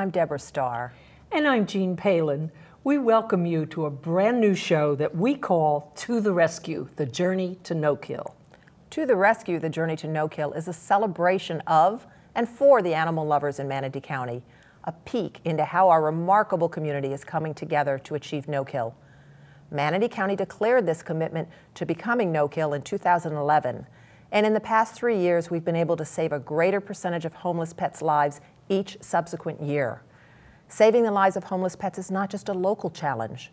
I'm Deborah Starr. And I'm Jean Palin. We welcome you to a brand new show that we call To the Rescue, The Journey to No Kill. To the Rescue, The Journey to No Kill is a celebration of and for the animal lovers in Manatee County, a peek into how our remarkable community is coming together to achieve no kill. Manatee County declared this commitment to becoming no kill in 2011, and in the past 3 years we've been able to save a greater percentage of homeless pets' lives each subsequent year. Saving the lives of homeless pets is not just a local challenge.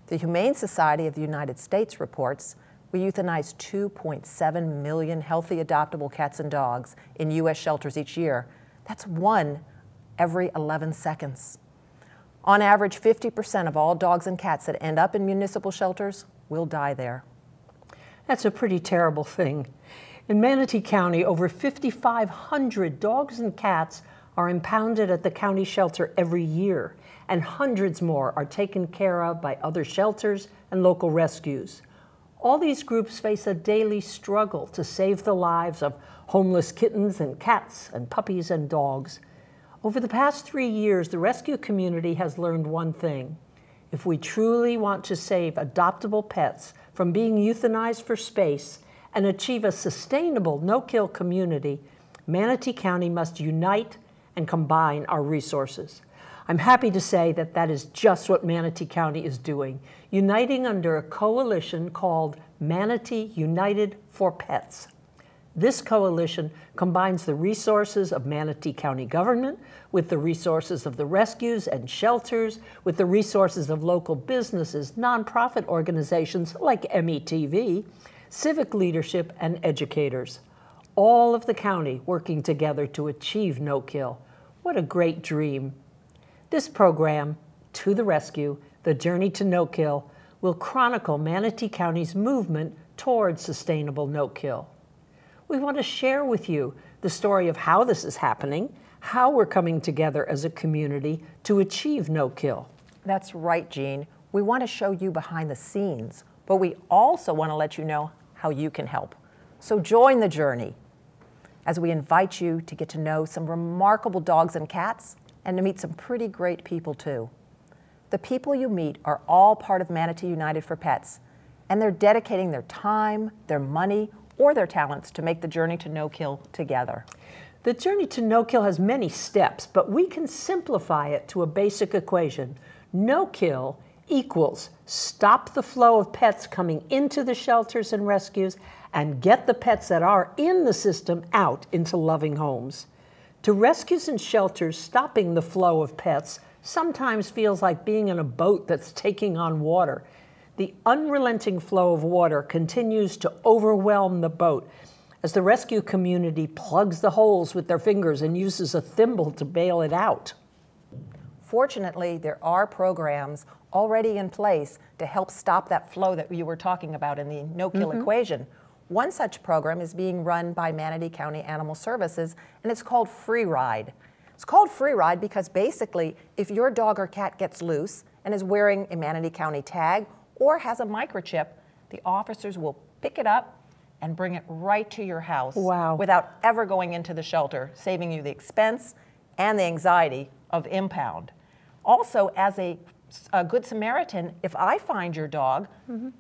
The Humane Society of the United States reports we euthanize 2.7 million healthy adoptable cats and dogs in U.S. shelters each year. That's one every 11 seconds. On average, 50% of all dogs and cats that end up in municipal shelters will die there. That's a pretty terrible thing. In Manatee County, over 5,500 dogs and cats are impounded at the county shelter every year, and hundreds more are taken care of by other shelters and local rescues. All these groups face a daily struggle to save the lives of homeless kittens and cats and puppies and dogs. Over the past 3 years, the rescue community has learned one thing. If we truly want to save adoptable pets from being euthanized for space and achieve a sustainable no-kill community, Manatee County must unite and combine our resources. I'm happy to say that that is just what Manatee County is doing, uniting under a coalition called Manatee United for Pets. This coalition combines the resources of Manatee County government with the resources of the rescues and shelters, with the resources of local businesses, nonprofit organizations like METV, civic leadership, and educators. All of the county working together to achieve no kill. What a great dream. This program, To the Rescue, The Journey to No Kill, will chronicle Manatee County's movement towards sustainable no kill. We want to share with you the story of how this is happening, how we're coming together as a community to achieve no kill. That's right, Jean. We want to show you behind the scenes, but we also want to let you know how you can help. So join the journey as we invite you to get to know some remarkable dogs and cats and to meet some pretty great people too. The people you meet are all part of Manatee United for Pets, and they're dedicating their time, their money, or their talents to make the journey to no kill together. The journey to no kill has many steps, but we can simplify it to a basic equation. No kill equals stop the flow of pets coming into the shelters and rescues and get the pets that are in the system out into loving homes. To rescues and shelters, stopping the flow of pets sometimes feels like being in a boat that's taking on water. The unrelenting flow of water continues to overwhelm the boat as the rescue community plugs the holes with their fingers and uses a thimble to bail it out. Fortunately, there are programs already in place to help stop that flow that you were talking about in the no-kill equation. One such program is being run by Manatee County Animal Services, and it's called Free Ride. It's called Free Ride because basically, if your dog or cat gets loose and is wearing a Manatee County tag or has a microchip, the officers will pick it up and bring it right to your house. Wow. Without ever going into the shelter, saving you the expense and the anxiety of impound. Also, as a Good Samaritan, if I find your dog,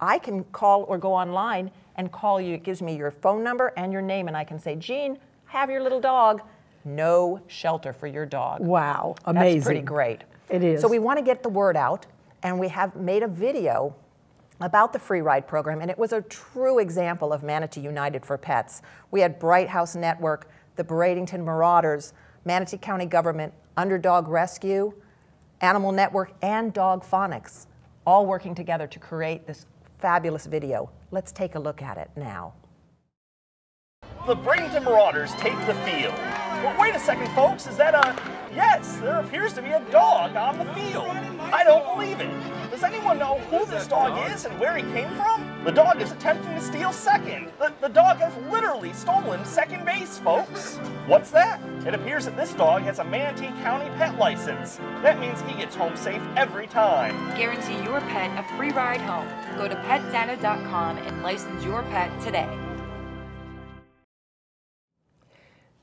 I can call or go online and call you. It gives me your phone number and your name, and I can say, Jean, have your little dog. No shelter for your dog. Wow, amazing. That's pretty great. It is. So we want to get the word out, and we have made a video about the Free Ride program, and it was a true example of Manatee United for Pets. We had Bright House Network, the Bradenton Marauders, Manatee County Government, Underdog Rescue, Animal Network, and Dog Phonics, all working together to create this fabulous video. Let's take a look at it now. The Bradenton Marauders take the field. Well, wait a second, folks. Is that a... Yes, there appears to be a dog on the field. I don't believe it. Does anyone know who this dog is and where he came from? The dog is attempting to steal second. The dog has literally stolen second base, folks. What's that? It appears that this dog has a Manatee County pet license. That means he gets home safe every time. Guarantee your pet a free ride home. Go to petdata.com and license your pet today.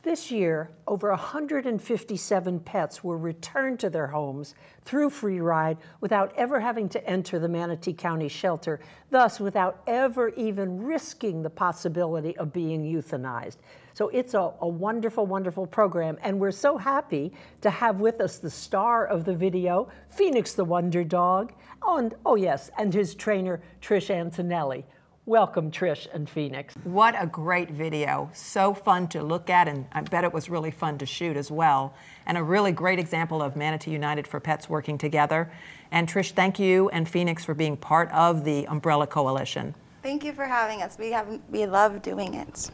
This year, over 157 pets were returned to their homes through Free Ride without ever having to enter the Manatee County shelter, thus without ever even risking the possibility of being euthanized. So it's a wonderful, wonderful program, and we're so happy to have with us the star of the video, Phoenix the Wonder Dog, and, oh yes, and his trainer, Trish Antonelli. Welcome, Trish and Phoenix. What a great video. So fun to look at, and I bet it was really fun to shoot as well. And a really great example of Manatee United for Pets working together. And Trish, thank you and Phoenix for being part of the Umbrella Coalition. Thank you for having us. We love doing it.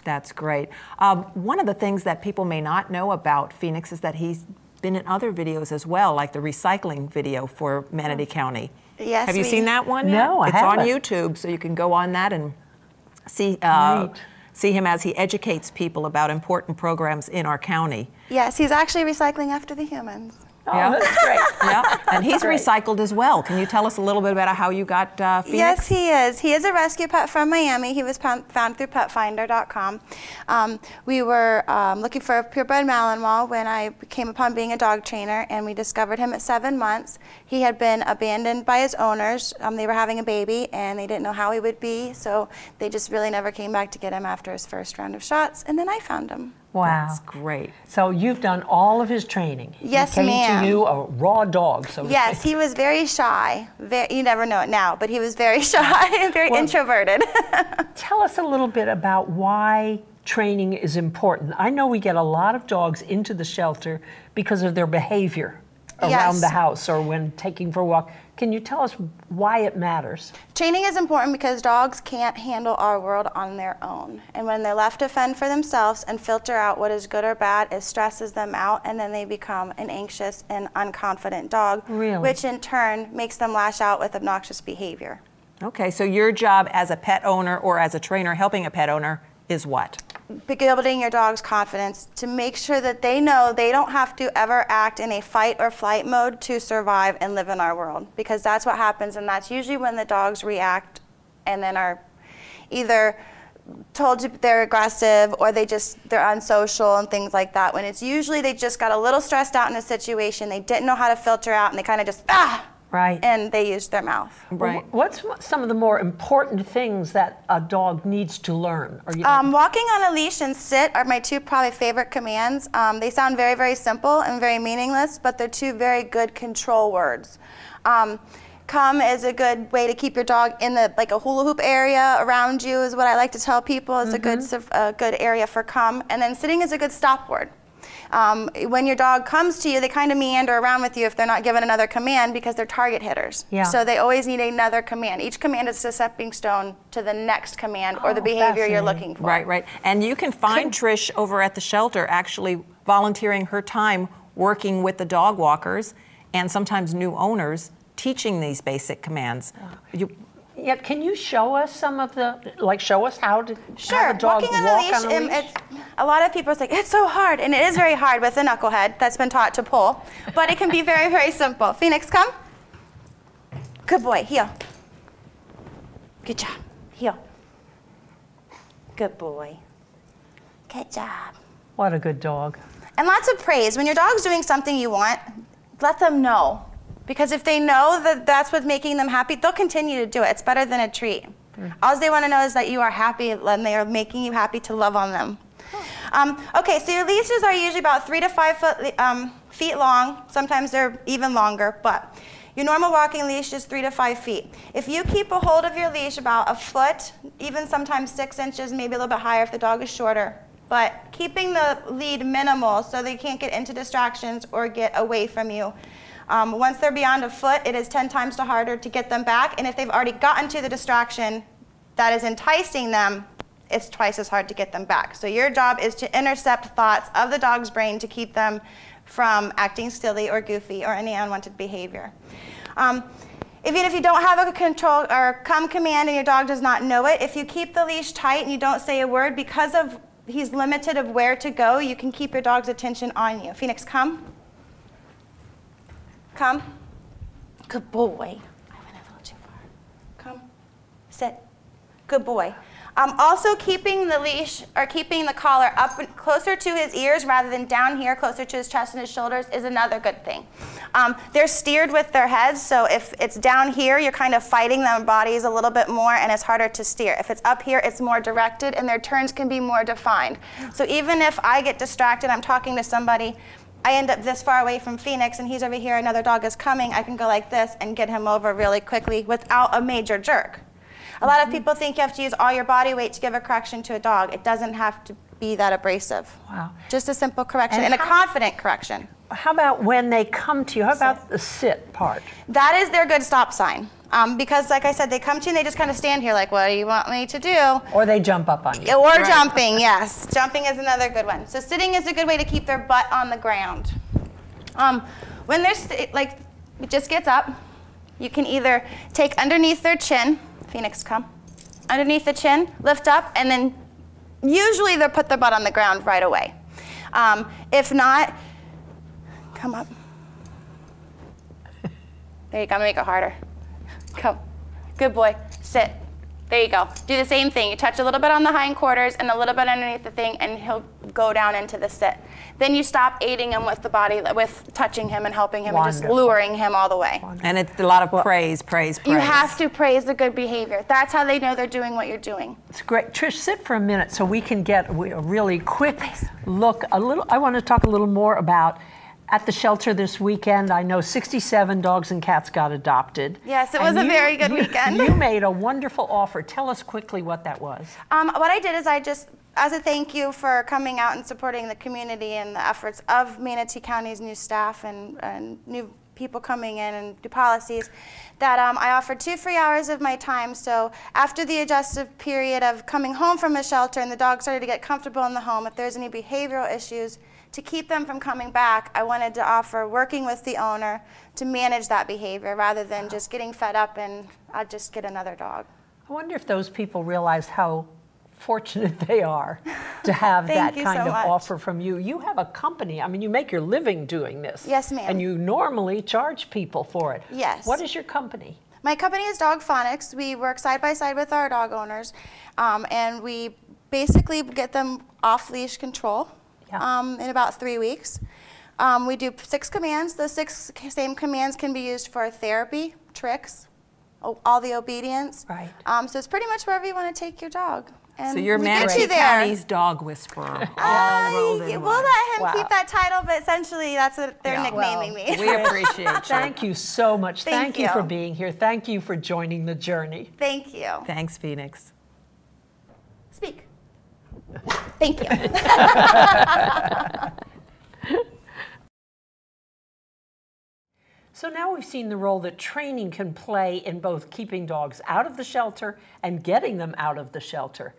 That's great. One of the things that people may not know about Phoenix is that he's been in other videos as well, like the recycling video for Manatee County. Yes. Have you seen that one yet? No, I haven't. It's on YouTube, so you can go on that and see him as he educates people about important programs in our county. Yes, he's actually recycling after the humans. Oh, yeah. That's great. Yeah, and he's recycled as well. Can you tell us a little bit about how you got Phoenix? Yes, he is. He is a rescue pet from Miami. He was found through PetFinder.com. We were looking for a purebred Malinois when I came upon being a dog trainer, and we discovered him at 7 months. He had been abandoned by his owners. They were having a baby, and they didn't know how he would be, so they just really never came back to get him after his first round of shots, and then I found him. Wow. That's great. So you've done all of his training. Yes, ma'am. He came ma'am. to you a raw dog, so to Yes, speak. he was very shy. You never know it now, but he was very shy and very introverted. Tell us a little bit about why training is important. I know we get a lot of dogs into the shelter because of their behavior around the house or when taking for a walk. Can you tell us why it matters? Training is important because dogs can't handle our world on their own. And when they're left to fend for themselves and filter out what is good or bad, it stresses them out, and then they become an anxious and unconfident dog, which in turn makes them lash out with obnoxious behavior. Okay, so your job as a pet owner or as a trainer helping a pet owner is what? Building your dog's confidence to make sure that they know they don't have to ever act in a fight or flight mode to survive and live in our world, because that's what happens, and that's usually when the dogs react and then are either told they're aggressive or they're unsocial and things like that, when it's usually they just got a little stressed out in a situation, they didn't know how to filter out, and they kind of just right, and they use their mouth. Right. What's some of the more important things that a dog needs to learn? Or walking on a leash and sit are my two probably favorite commands. They sound very, very simple and very meaningless, but they're two very good control words. Come is a good way to keep your dog in like a hula hoop area around you is what I like to tell people is a good area for come. And then sitting is a good stop word. When your dog comes to you, they kind of meander around with you if they're not given another command because they're target hitters. Yeah. So they always need another command. Each command is a stepping stone to the next command or the behavior you're looking for. Right, right. And you can find Trish over at the shelter actually volunteering her time working with the dog walkers and sometimes new owners teaching these basic commands. Yeah, can you show us some of show us how to have a dog walking walk on a leash. A lot of people are like, it's so hard, and it is very hard with a knucklehead that's been taught to pull, but it can be very, very simple. Phoenix, come. Good boy, heel. Good job, heel. Good boy. Good job. What a good dog. And lots of praise. When your dog's doing something you want, let them know. Because if they know that that's what's making them happy, they'll continue to do it. It's better than a treat. All they want to know is that you are happy and they are making you happy to love on them. Okay, so your leashes are usually about 3 to 5 feet long. Sometimes they're even longer, but your normal walking leash is 3 to 5 feet. If you keep a hold of your leash about a foot, even sometimes 6 inches, maybe a little bit higher if the dog is shorter, but keeping the lead minimal so they can't get into distractions or get away from you. Once they're beyond a foot, it is 10 times harder to get them back. And if they've already gotten to the distraction that is enticing them, it's twice as hard to get them back. So your job is to intercept thoughts of the dog's brain to keep them from acting silly or goofy or any unwanted behavior. Even if you don't have a control or come command and your dog does not know it, if you keep the leash tight and you don't say a word, because of he's limited of where to go, you can keep your dog's attention on you. Phoenix, come. Come. Good boy. I went a little too far. Come. Sit. Good boy. Also keeping the leash or keeping the collar up closer to his ears rather than down here closer to his chest and his shoulders is another good thing. They're steered with their heads, so if it's down here, you're kind of fighting their bodies a little bit more and it's harder to steer. If it's up here, it's more directed and their turns can be more defined. So even if I get distracted, I'm talking to somebody, I end up this far away from Phoenix and he's over here, another dog is coming, I can go like this and get him over really quickly without a major jerk. A lot of people think you have to use all your body weight to give a correction to a dog. It doesn't have to be that abrasive. Wow. Just a simple correction and a confident correction. How about when they come to you? How about the sit part? That is their good stop sign. Because like I said, they come to you and they just kind of stand here like, what do you want me to do? Or they jump up on you. Or jumping, yes. Jumping is another good one. So sitting is a good way to keep their butt on the ground. When they're, like, it just gets up, you can either take underneath their chin, Phoenix, come. Underneath the chin, lift up, and then usually they'll put their butt on the ground right away. If not, come up. There you go, I'm gonna make it harder. Go, good boy, sit. There you go. Do the same thing. You touch a little bit on the hindquarters and a little bit underneath the thing, and he'll go down into the sit. Then you stop aiding him with the body, with touching him and helping him, and just luring him all the way. And it's a lot of praise. You have to praise the good behavior. That's how they know they're doing what you're doing. It's great. Trish, sit for a minute so we can get a really quick look. I want to talk a little more about at the shelter this weekend. I know 67 dogs and cats got adopted. Yes, it was a very good weekend. You made a wonderful offer. Tell us quickly what that was. What I did is I just, as a thank you for coming out and supporting the community and the efforts of Manatee County's new staff and new people coming in and new policies, that I offered 2 free hours of my time. So after the adjustive period of coming home from a shelter and the dog started to get comfortable in the home, if there's any behavioral issues, to keep them from coming back, I wanted to offer working with the owner to manage that behavior rather than just getting fed up and I'll just get another dog. I wonder if those people realize how fortunate they are to have that kind of offer from you. You have a company. I mean, you make your living doing this. Yes, ma'am. And you normally charge people for it. Yes. What is your company? My company is Dog Phonics. We work side by side with our dog owners, and we basically get them off-leash control. In about 3 weeks. We do 6 commands. Those 6 same commands can be used for therapy, tricks, all the obedience. Right. So it's pretty much wherever you want to take your dog. And so you're Manatee County's dog whisperer. We'll let him keep that title, but essentially that's what they're nicknaming me. We appreciate you. Thank you so much. Thank you for being here. Thank you for joining the journey. Thank you. Thanks, Phoenix. Speak. Thank you. So now we've seen the role that training can play in both keeping dogs out of the shelter and getting them out of the shelter.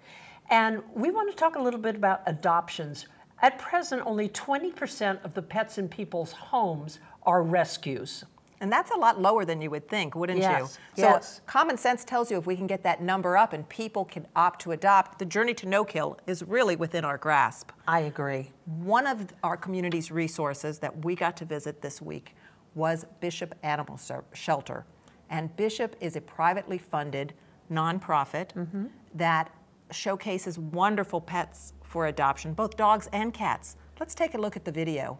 And we want to talk a little bit about adoptions. At present, only 20% of the pets in people's homes are rescues. And that's a lot lower than you would think, wouldn't you? So common sense tells you if we can get that number up and people can opt to adopt, the journey to no-kill is really within our grasp. I agree. One of our community's resources that we got to visit this week was Bishop Animal Shelter. And Bishop is a privately funded nonprofit that showcases wonderful pets for adoption, both dogs and cats. Let's take a look at the video.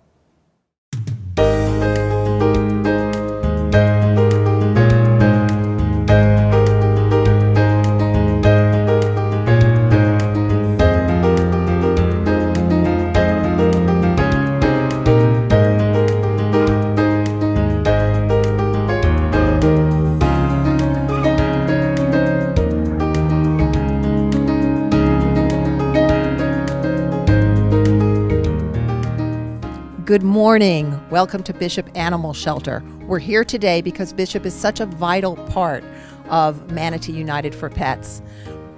Good morning. Welcome to Bishop Animal Shelter. We're here today because Bishop is such a vital part of Manatee United for Pets.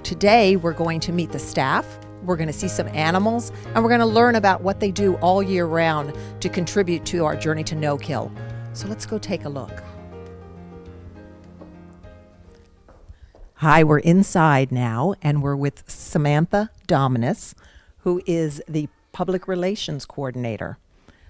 Today, we're going to meet the staff, we're going to see some animals, and we're going to learn about what they do all year round to contribute to our journey to no-kill. So let's go take a look. Hi, we're inside now, and we're with Samantha Dominus, who is the Public Relations Coordinator.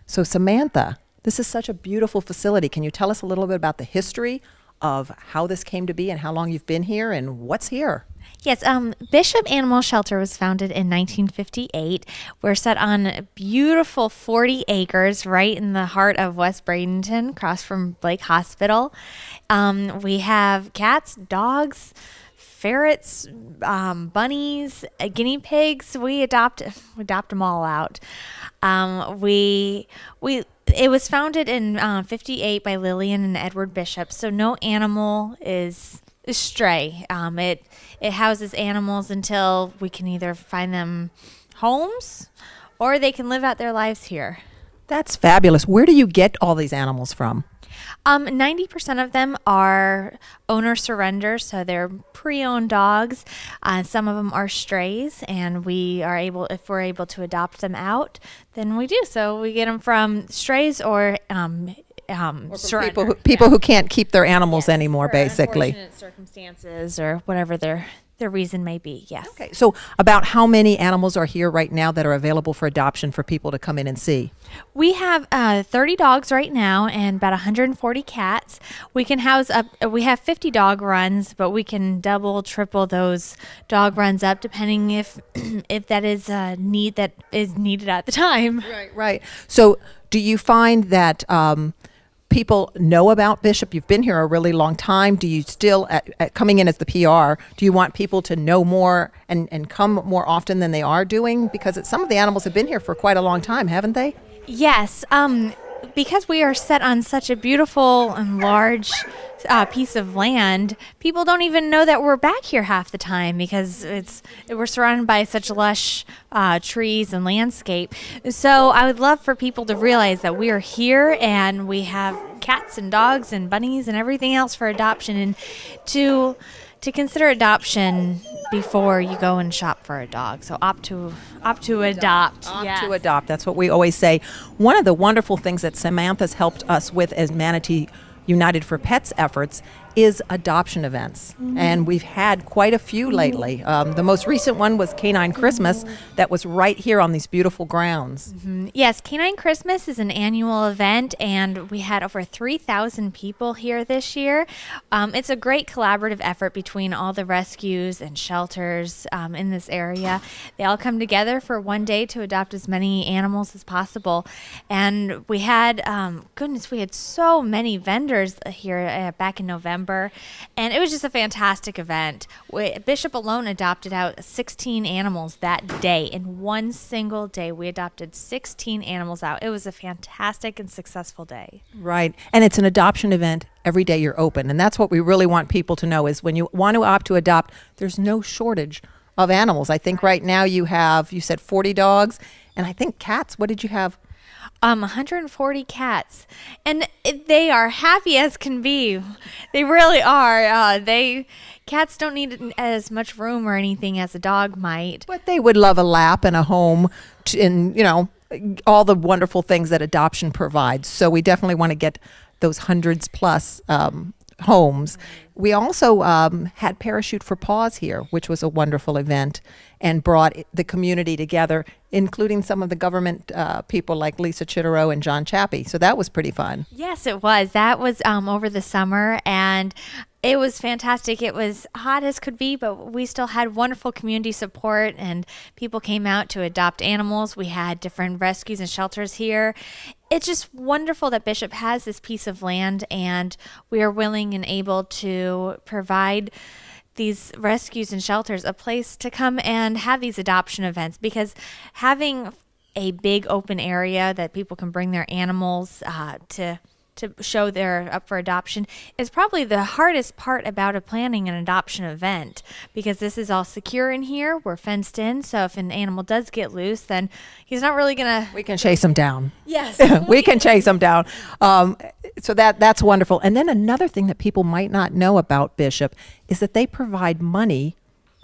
So Samantha, this is such a beautiful facility. Can you tell us a little bit about the history of how this came to be and how long you've been here and what's here? Yes, Bishop Animal Shelter was founded in 1958. We're set on beautiful 40 acres right in the heart of West Bradenton, across from Blake Hospital. We have cats, dogs, ferrets, bunnies, guinea pigs. We adopt them all out. It was founded in 58 by Lillian and Edward Bishop, so no animal is stray. It houses animals until we can either find them homes or they can live out their lives here. That's fabulous. Where do you get all these animals from? 90% of them are owner surrender, so they're pre-owned dogs. Some of them are strays, and if we're able to adopt them out, then we do. So we get them from strays or people who can't keep their animals anymore, basically. Unfortunate circumstances or whatever their reason may be. Yes. Okay. So about how many animals are here right now that are available for adoption for people to come in and see? We have 30 dogs right now and about 140 cats. We can house we have 50 dog runs, but we can double, triple those dog runs up depending if that is a need that is needed at the time. Right. So do you find that people know about Bishop? You've been here a really long time. Do you still, coming in as the PR, do you want people to know more and come more often than they are doing? Because some of the animals have been here for quite a long time, haven't they? Yes. Because we are set on such a beautiful and large piece of land, people don't even know that we're back here half the time because we're surrounded by such lush trees and landscape. So I would love for people to realize that we are here and we have cats and dogs and bunnies and everything else for adoption, and to consider adoption before you go and shop for a dog. So opt to adopt. Opt to adopt. That's what we always say. One of the wonderful things that Samantha's helped us with as Manatee United for Pets efforts is adoption events. Mm-hmm. And we've had quite a few lately. The most recent one was Canine Christmas that was right here on these beautiful grounds. Mm-hmm. Yes, Canine Christmas is an annual event, and we had over 3,000 people here this year. It's a great collaborative effort between all the rescues and shelters in this area. They all come together for one day to adopt as many animals as possible. And we had, we had so many vendors here back in November. And it was just a fantastic event. Bishop alone adopted out 16 animals that day. In one single day, we adopted 16 animals out. It was a fantastic and successful day. Right. And it's an adoption event every day you're open. And that's what we really want people to know is when you want to opt to adopt, there's no shortage of animals. I think right now you said 40 dogs, and I think cats. What did you have? 140 cats, and they are happy as can be. They really are. Cats don't need as much room or anything as a dog might. But they would love a lap and a home, and all the wonderful things that adoption provides. So we definitely want to get those hundreds plus homes. We also had Parachute for Paws here, which was a wonderful event and brought the community together, including some of the government people like Lisa Chitterow and John Chappie. So that was pretty fun. Yes, it was. That was over the summer, and it was fantastic. It was hot as could be, but we still had wonderful community support, and people came out to adopt animals. We had different rescues and shelters here. It's just wonderful that Bishop has this piece of land, and we are willing and able to provide these rescues and shelters a place to come and have these adoption events, because having a big open area that people can bring their animals to show they're up for adoption is probably the hardest part about planning an adoption event, because this is all secure in here. We're fenced in, so if an animal does get loose, then he's not really gonna. We can chase him down. Yes, we can chase him down. So that's wonderful. And then another thing that people might not know about Bishop is that they provide money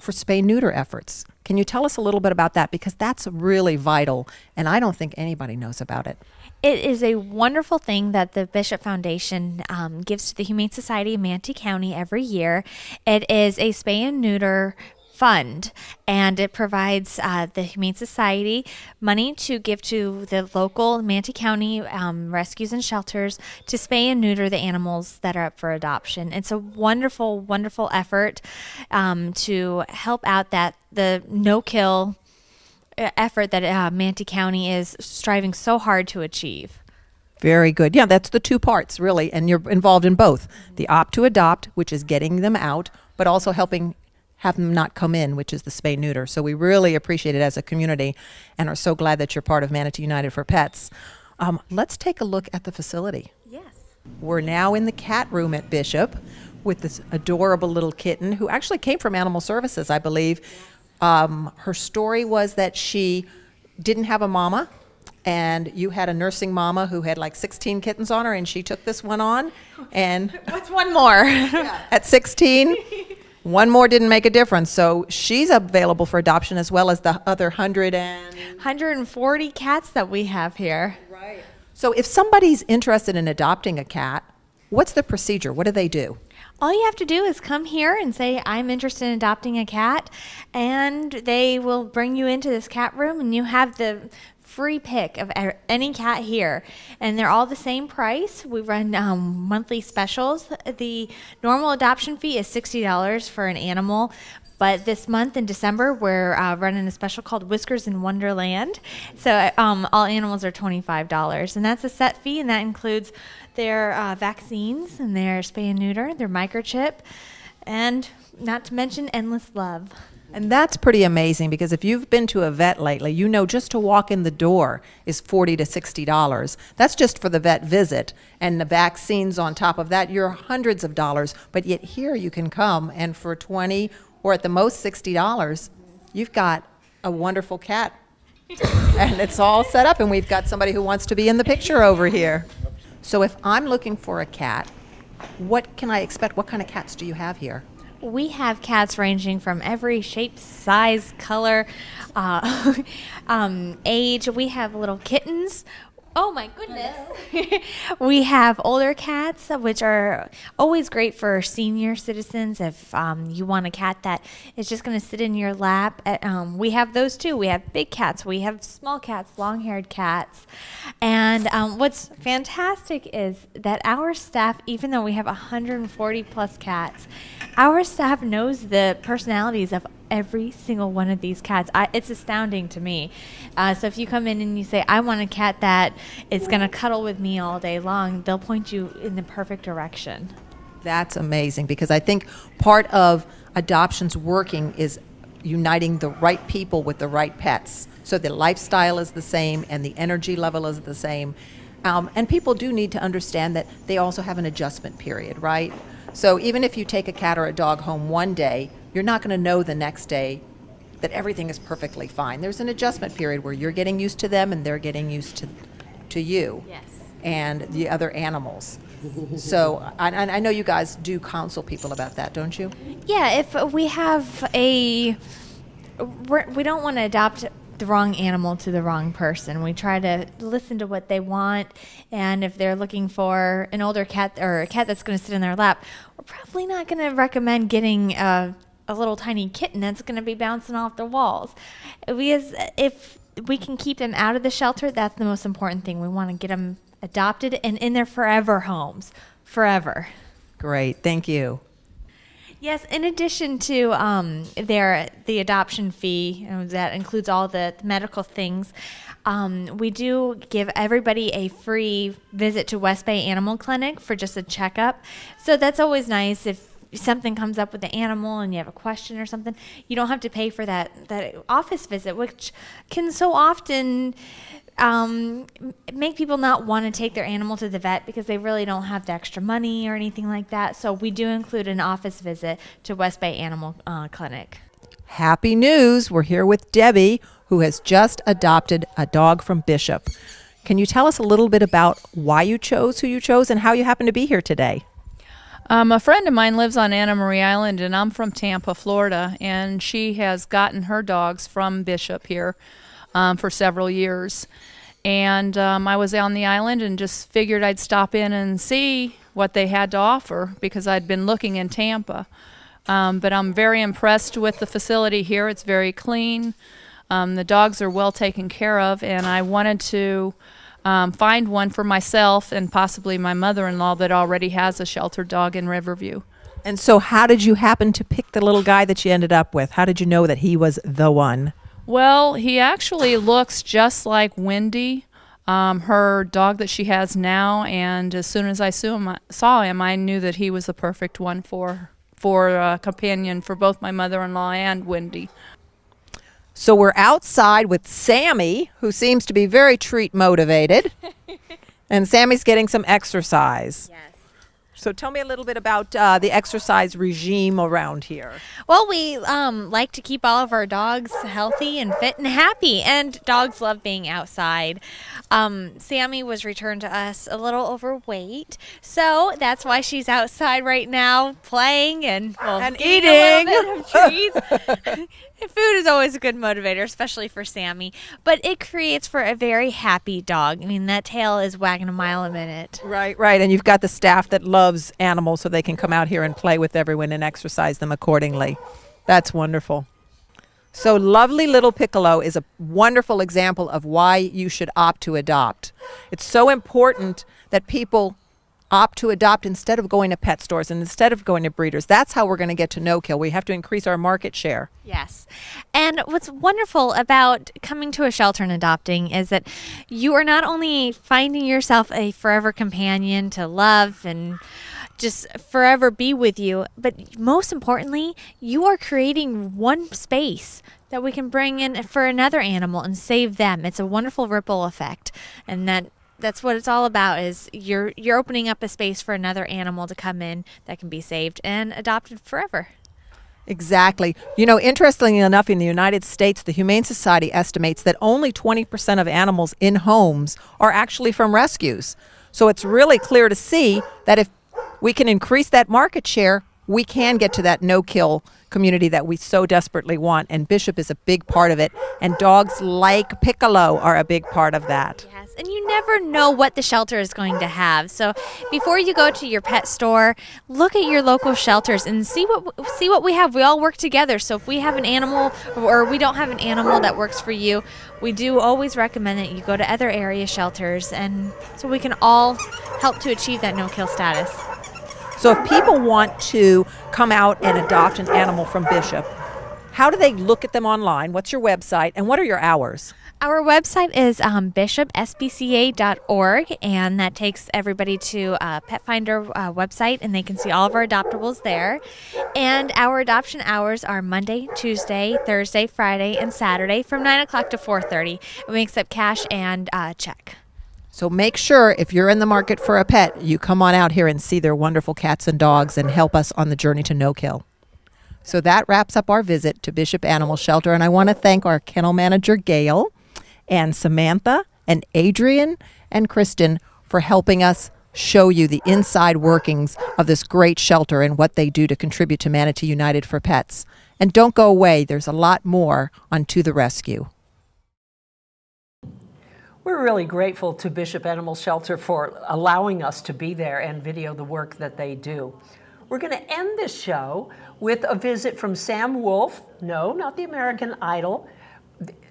for spay-neuter efforts. Can you tell us a little bit about that? Because that's really vital, and I don't think anybody knows about it. It is a wonderful thing that the Bishop Foundation gives to the Humane Society of Manatee County every year. It is a spay and neuter fund, and it provides the Humane Society money to give to the local Manatee County rescues and shelters to spay and neuter the animals that are up for adoption. It's a wonderful, wonderful effort to help out the no-kill effort that Manatee County is striving so hard to achieve. Very good. Yeah, that's the two parts, really, and you're involved in both. The opt to adopt, which is getting them out, but also helping have them not come in, which is the spay neuter. So we really appreciate it as a community and are so glad that you're part of Manatee United for Pets. Let's take a look at the facility. Yes. We're now in the cat room at Bishop with this adorable little kitten who actually came from Animal Services, I believe. Her story was that she didn't have a mama, and you had a nursing mama who had like 16 kittens on her, and she took this one on. And What's one more? at 16, one more didn't make a difference. So she's available for adoption as well as the other 140 cats that we have here. Right. So if somebody's interested in adopting a cat, what's the procedure? What do they do? All you have to do is come here and say, I'm interested in adopting a cat, and they will bring you into this cat room, and you have the free pick of any cat here, and they're all the same price. We run monthly specials. The normal adoption fee is $60 for an animal, but this month in December we're running a special called Whiskers in Wonderland. So all animals are $25, and that's a set fee, and that includes their vaccines and their spay and neuter, their microchip, and not to mention endless love. And that's pretty amazing, because if you've been to a vet lately, you know just to walk in the door is $40 to $60. That's just for the vet visit, and the vaccines on top of that, you're hundreds of dollars. But yet here you can come, and for $20 or at the most $60, you've got a wonderful cat. And it's all set up, and we've got somebody who wants to be in the picture over here. So if I'm looking for a age, what can I expect? What kind of cats do you have here? We have cats ranging from every shape, size, color, age. We have little kittens. Oh my goodness. We have older cats, which are always great for senior citizens. If you want a cat that is just going to sit in your lap, we have those too. We have big cats. We have small cats, long-haired cats. And what's fantastic is that our staff, even though we have 140 plus cats, our staff knows the personalities of every single one of these cats. It's astounding to me. So if you come in and you say, I want a cat that is going to cuddle with me all day long, they'll point you in the perfect direction. That's amazing, because I think part of adoptions working is uniting the right people with the right pets. So the lifestyle is the same and the energy level is the same. And people do need to understand that they also have an adjustment period, right? So even if you take a cat or a dog home one day, you're not going to know the next day that everything is perfectly fine. There's an adjustment period where you're getting used to them and they're getting used to you. Yes. And the other animals. So I know you guys do counsel people about that, don't you? Yeah, if we have we don't want to adopt the wrong animal to the wrong person. We try to listen to what they want, and if they're looking for an older cat or a cat that's going to sit in their lap, we're probably not going to recommend getting a little tiny kitten that's going to be bouncing off the walls. If we can keep them out of the shelter, that's the most important thing. We want to get them adopted and in their forever homes, forever. Great, thank you. Yes, in addition to the adoption fee, that includes all the medical things, we do give everybody a free visit to West Bay Animal Clinic for just a checkup. So that's always nice. If something comes up with the animal and you have a question or something, you don't have to pay for that office visit, which can so often make people not want to take their animal to the vet because they really don't have the extra money or anything like that. So we do include an office visit to West Bay Animal Clinic. Happy news. We're here with Debbie, who has just adopted a dog from Bishop. Can you tell us a little bit about why you chose who you chose and how you happen to be here today? A friend of mine lives on Anna Marie Island, and I'm from Tampa, Florida, and she has gotten her dogs from Bishop here for several years. And I was on the island and just figured I'd stop in and see what they had to offer because I'd been looking in Tampa. But I'm very impressed with the facility here. It's very clean. The dogs are well taken care of, and I wanted to find one for myself and possibly my mother-in-law that already has a sheltered dog in Riverview. And so how did you happen to pick the little guy that you ended up with? How did you know that he was the one? Well, he actually looks just like Wendy, her dog that she has now, and as soon as I saw him, I knew that he was the perfect one for a companion for both my mother-in-law and Wendy. So we're outside with Sammy, who seems to be very treat motivated. And Sammy's getting some exercise. Yes. So tell me a little bit about the exercise regime around here. Well, we like to keep all of our dogs healthy and fit and happy, and dogs love being outside. Sammy was returned to us a little overweight, so that's why she's outside right now playing and eating a little bit of treats. Food is always a good motivator, especially for Sammy, but it creates for a very happy dog. I mean, that tail is wagging a mile a minute. Right, right. And you've got the staff that loves animals so they can come out here and play with everyone and exercise them accordingly. That's wonderful. So Lovely Little Piccolo is a wonderful example of why you should opt to adopt. It's so important that people opt to adopt instead of going to pet stores and instead of going to breeders. That's how we're going to get to no-kill. We have to increase our market share. Yes. And what's wonderful about coming to a shelter and adopting is that you are not only finding yourself a forever companion to love and just forever be with you, but most importantly, you are creating one space that we can bring in for another animal and save them. It's a wonderful ripple effect, and that's what it's all about, is you're opening up a space for another animal to come in that can be saved and adopted forever. Exactly. You know, interestingly enough, in the United States, the Humane Society estimates that only 20% of animals in homes are actually from rescues. So it's really clear to see that if we can increase that market share, we can get to that no-kill community that we so desperately want, and Bishop is a big part of it, and dogs like Piccolo are a big part of that. Yes, and you never know what the shelter is going to have. So before you go to your pet store, look at your local shelters and see what we have. We all work together. So if we have an animal or we don't have an animal that works for you, we do always recommend that you go to other area shelters, and so we can all help to achieve that no-kill status. So if people want to come out and adopt an animal from Bishop, how do they look at them online? What's your website, and what are your hours? Our website is bishopspca.org, and that takes everybody to Pet Finder website, and they can see all of our adoptables there. And our adoption hours are Monday, Tuesday, Thursday, Friday, and Saturday from 9 o'clock to 4:30. And we accept cash and check. So make sure, if you're in the market for a pet, you come on out here and see their wonderful cats and dogs and help us on the journey to no-kill. So that wraps up our visit to Bishop Animal Shelter, and I want to thank our kennel manager, Gail, and Samantha, and Adrian, and Kristen for helping us show you the inside workings of this great shelter and what they do to contribute to Manatee United for Pets. And don't go away. There's a lot more on To the Rescue. We're really grateful to Bishop Animal Shelter for allowing us to be there and video the work that they do. We're going to end this show with a visit from Sam Wolf. No, not the American Idol.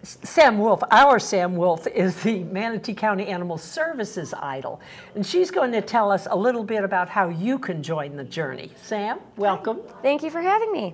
Sam Wolf, our Sam Wolf, is the Manatee County Animal Services Idol. And she's going to tell us a little bit about how you can join the journey. Sam, welcome. Thank you for having me.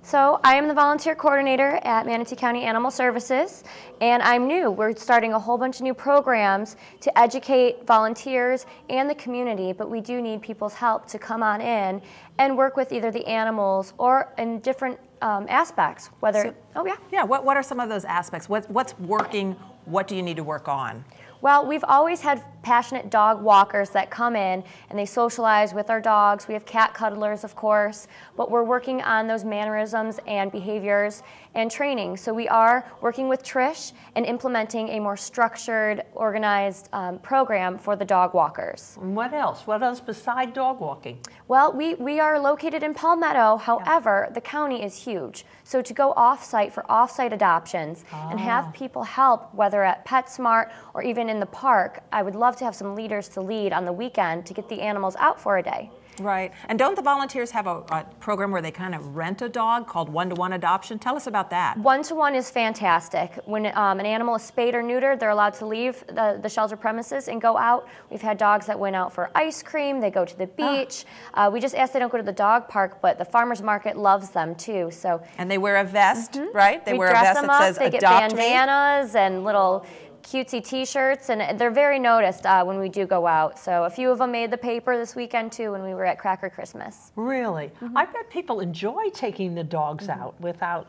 So I am the volunteer coordinator at Manatee County Animal Services, and I'm new. We're starting a whole bunch of new programs to educate volunteers and the community, but we do need people's help to come on in and work with either the animals or in different aspects, whether, What are some of those aspects? What's working? What do you need to work on? Well, we've always had passionate dog walkers that come in and they socialize with our dogs. We have cat cuddlers, of course, but we're working on those mannerisms and behaviors and training. So we are working with Trish and implementing a more structured, organized program for the dog walkers. And what else? What else beside dog walking? Well, we are located in Palmetto. However, the county is huge. So to go off-site for off-site adoptions and have people help, whether at PetSmart or even in the park, I would love to have some leaders to lead on the weekend to get the animals out for a day. Right. And don't the volunteers have a program where they kind of rent a dog called one-to-one adoption? Tell us about that. One-to-one is fantastic. When an animal is spayed or neutered, they're allowed to leave the shelter premises and go out. We've had dogs that went out for ice cream. They go to the beach. We just ask they don't go to the dog park, but the farmer's market loves them too. So. And they wear a vest, right? They we wear a dress vest them that up. says They get "Adopt Me." bandanas and little cutesy t-shirts, and they're very noticed when we do go out. So a few of them made the paper this weekend too when we were at Cracker Christmas. Really? I bet people enjoy taking the dogs out without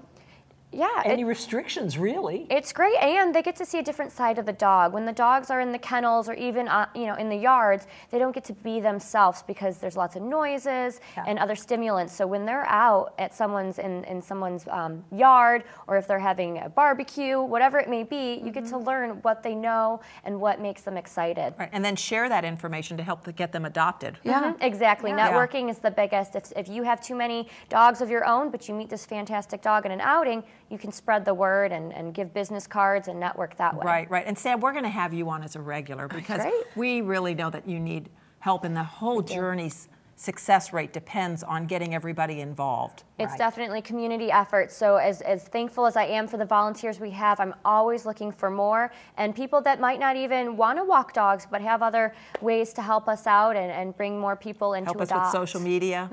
any restrictions, really. It's great, and they get to see a different side of the dog. When the dogs are in the kennels or even in the yards, they don't get to be themselves because there's lots of noises and other stimulants. So when they're out at someone's in someone's yard, or if they're having a barbecue, whatever it may be, you get to learn what they know and what makes them excited. Right. And then share that information to help get them adopted. Exactly. Networking is the biggest. If you have too many dogs of your own, but you meet this fantastic dog in an outing, you can spread the word and give business cards and network that way. Right, right. And Sam, we're going to have you on as a regular because we really know that you need help, and the whole journey's success rate depends on getting everybody involved. It's definitely community effort. So as thankful as I am for the volunteers we have, I'm always looking for more, and people that might not even want to walk dogs but have other ways to help us out and bring more people into help us with social media.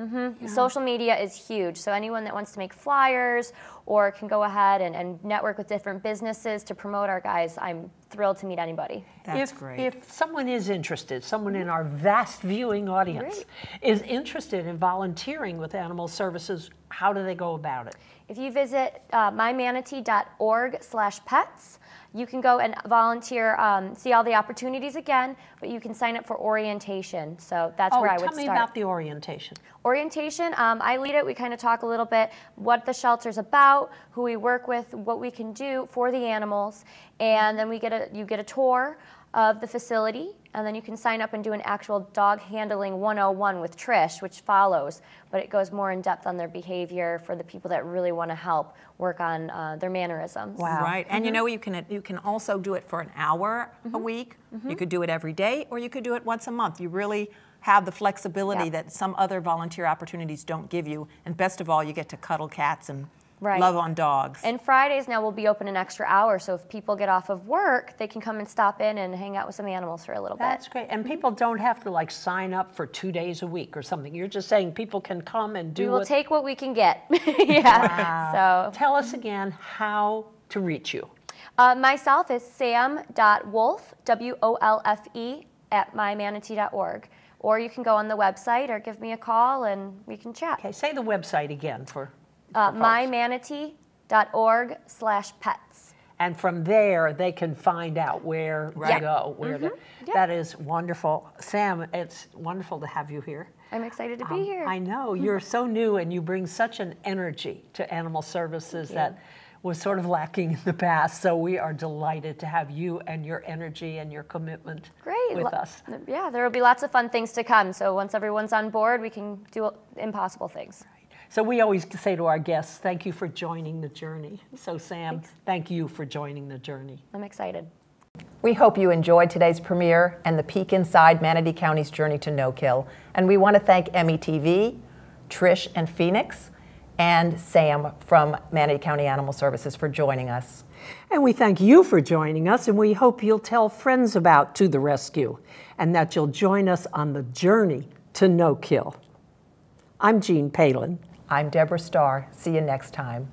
Social media is huge. So anyone that wants to make flyers or can go ahead and network with different businesses to promote our guys, I'm thrilled to meet anybody. That's great. If someone is interested, someone in our vast viewing audience is interested in volunteering with Animal Services, how do they go about it? If you visit mymanatee.org/pets, you can go and volunteer, see all the opportunities again, but you can sign up for orientation. So that's where I would start. Tell me about the orientation. Orientation, I lead it. We kind of talk a little bit what the shelter's about, who we work with, what we can do for the animals, and then you get a tour of the facility, and then you can sign up and do an actual dog handling 101 with Trish, which follows, but it goes more in depth on their behavior for the people that really want to help work on their mannerisms. Wow. Right, and you know, you can also do it for an hour a week. You could do it every day, or you could do it once a month. You really have the flexibility that some other volunteer opportunities don't give you, and best of all, you get to cuddle cats and love on dogs. And Fridays now will be open an extra hour, so if people get off of work, they can come and stop in and hang out with some animals for a little bit. That's great. And people don't have to like sign up for 2 days a week or something. You're just saying people can come and do We will take what we can get. So tell us again how to reach you. Myself is sam.wolfe, WOLFE, at mymanatee.org. Or you can go on the website or give me a call and we can chat. Okay, say the website again for mymanatee.org/pets. And from there, they can find out where to go. That is wonderful. Sam, it's wonderful to have you here. I'm excited to be here. I know. You're so new, and you bring such an energy to Animal Services that was sort of lacking in the past. So we are delighted to have you and your energy and your commitment with us. Yeah, there will be lots of fun things to come. So once everyone's on board, we can do impossible things. So we always say to our guests, thank you for joining the journey. So Sam, thank you for joining the journey. I'm excited. We hope you enjoyed today's premiere and the peek inside Manatee County's journey to no-kill. And we want to thank METV, Trish and Phoenix, and Sam from Manatee County Animal Services for joining us. And we thank you for joining us, and we hope you'll tell friends about To the Rescue and that you'll join us on the journey to no-kill. I'm Jean Palin. I'm Deborah Starr. See you next time.